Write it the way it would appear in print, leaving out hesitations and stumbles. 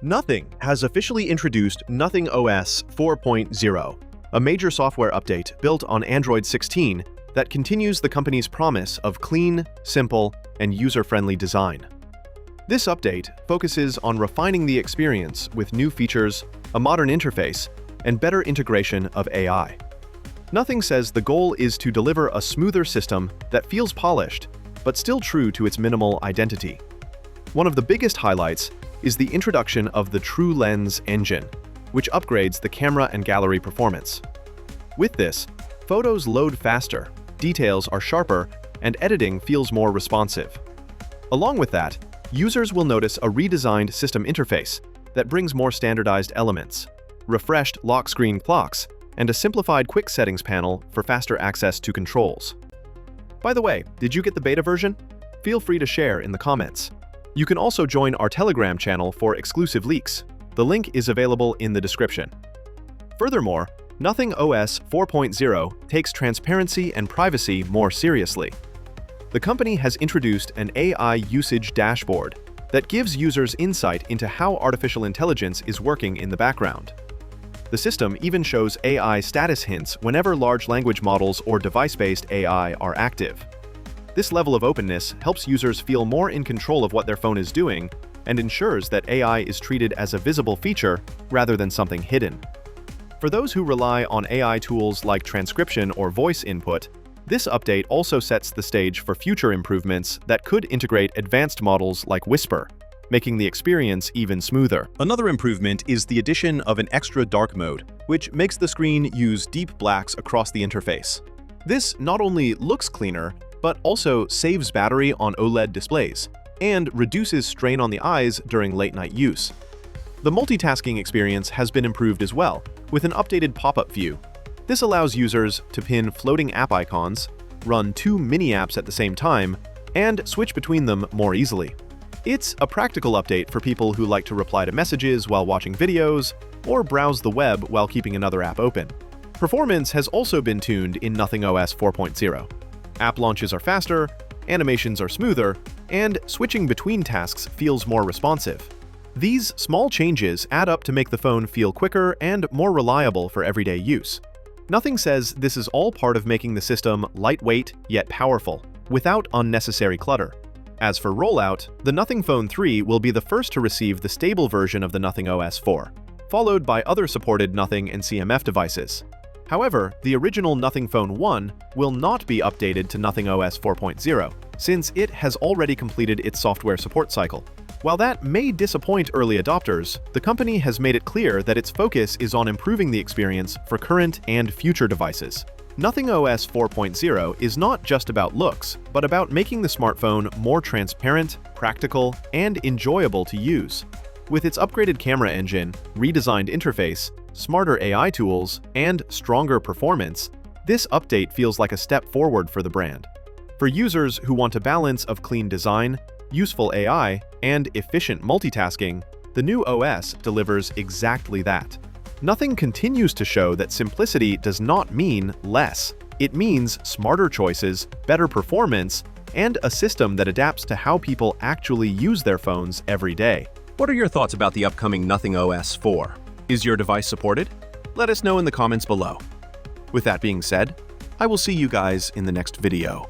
Nothing has officially introduced Nothing OS 4.0, a major software update built on Android 16 that continues the company's promise of clean, simple, and user-friendly design. This update focuses on refining the experience with new features, a modern interface, and better integration of AI. Nothing says the goal is to deliver a smoother system that feels polished, but still true to its minimal identity. One of the biggest highlights is the introduction of the TrueLens Engine, which upgrades the camera and gallery performance. With this, photos load faster, details are sharper, and editing feels more responsive. Along with that, users will notice a redesigned system interface that brings more standardized elements, refreshed lock screen clocks, and a simplified quick settings panel for faster access to controls. By the way, did you get the beta version? Feel free to share in the comments. You can also join our Telegram channel for exclusive leaks. The link is available in the description. Furthermore, Nothing OS 4.0 takes transparency and privacy more seriously. The company has introduced an AI usage dashboard that gives users insight into how artificial intelligence is working in the background. The system even shows AI status hints whenever large language models or device-based AI are active. This level of openness helps users feel more in control of what their phone is doing and ensures that AI is treated as a visible feature rather than something hidden. For those who rely on AI tools like transcription or voice input, this update also sets the stage for future improvements that could integrate advanced models like Whisper, making the experience even smoother. Another improvement is the addition of an extra dark mode, which makes the screen use deep blacks across the interface. This not only looks cleaner, but also saves battery on OLED displays and reduces strain on the eyes during late-night use. The multitasking experience has been improved as well, with an updated pop-up view. This allows users to pin floating app icons, run 2 mini-apps at the same time, and switch between them more easily. It's a practical update for people who like to reply to messages while watching videos or browse the web while keeping another app open. Performance has also been tuned in Nothing OS 4.0. App launches are faster, animations are smoother, and switching between tasks feels more responsive. These small changes add up to make the phone feel quicker and more reliable for everyday use. Nothing says this is all part of making the system lightweight yet powerful, without unnecessary clutter. As for rollout, the Nothing Phone 3 will be the first to receive the stable version of the Nothing OS 4, followed by other supported Nothing and CMF devices. However, the original Nothing Phone 1 will not be updated to Nothing OS 4.0, since it has already completed its software support cycle. While that may disappoint early adopters, the company has made it clear that its focus is on improving the experience for current and future devices. Nothing OS 4.0 is not just about looks, but about making the smartphone more transparent, practical, and enjoyable to use. With its upgraded camera engine, redesigned interface, smarter AI tools, and stronger performance, this update feels like a step forward for the brand. For users who want a balance of clean design, useful AI, and efficient multitasking, the new OS delivers exactly that. Nothing continues to show that simplicity does not mean less. It means smarter choices, better performance, and a system that adapts to how people actually use their phones every day. What are your thoughts about the upcoming Nothing OS 4? Is your device supported? Let us know in the comments below. With that being said, I will see you guys in the next video.